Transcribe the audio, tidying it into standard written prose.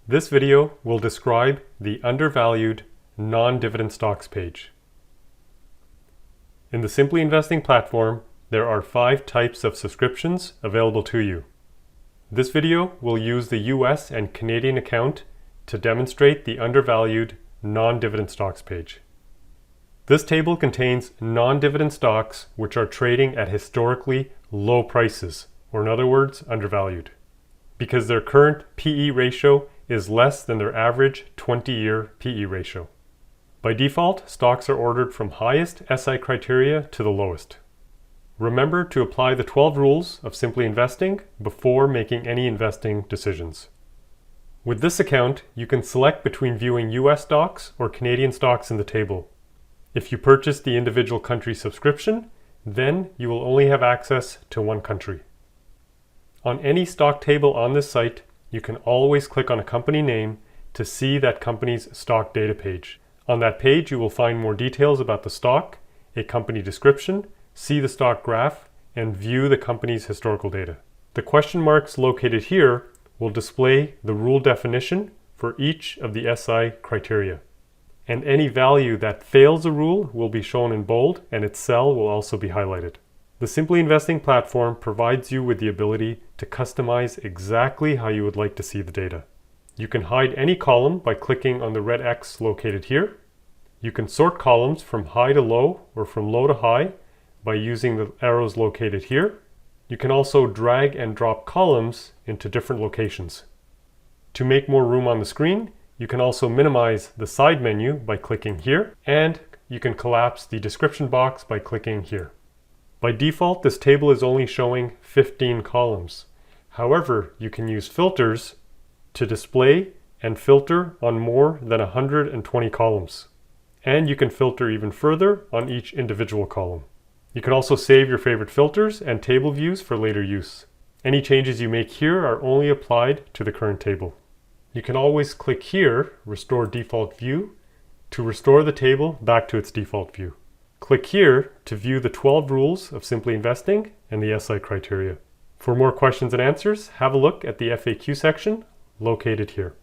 This video will describe the Undervalued non-Dividend Stocks page. In the Simply Investing platform, there are 5 types of subscriptions available to you. This video will use the US and Canadian account to demonstrate the Undervalued non-Dividend Stocks page. This table contains non-dividend stocks which are trading at historically low prices, or in other words, undervalued, because their current PE ratio is less than their average 20-year PE ratio. By default, stocks are ordered from highest SI criteria to the lowest. Remember to apply the 12 rules of Simply Investing before making any investing decisions. With this account, you can select between viewing US stocks or Canadian stocks in the table. If you purchase the individual country subscription, then you will only have access to one country. On any stock table on this site, you can always click on a company name to see that company's stock data page. On that page, you will find more details about the stock, a company description, see the stock graph, and view the company's historical data. The question marks located here will display the rule definition for each of the SI criteria. And any value that fails the rule will be shown in bold, and its cell will also be highlighted. The Simply Investing platform provides you with the ability to customize exactly how you would like to see the data. You can hide any column by clicking on the red X located here. You can sort columns from high to low or from low to high by using the arrows located here. You can also drag and drop columns into different locations. To make more room on the screen, you can also minimize the side menu by clicking here, and you can collapse the description box by clicking here. By default, this table is only showing 15 columns. However, you can use filters to display and filter on more than 120 columns. And you can filter even further on each individual column. You can also save your favorite filters and table views for later use. Any changes you make here are only applied to the current table. You can always click here, Restore Default View, to restore the table back to its default view. Click here to view the 12 rules of Simply Investing and the SI criteria. For more questions and answers, have a look at the FAQ section located here.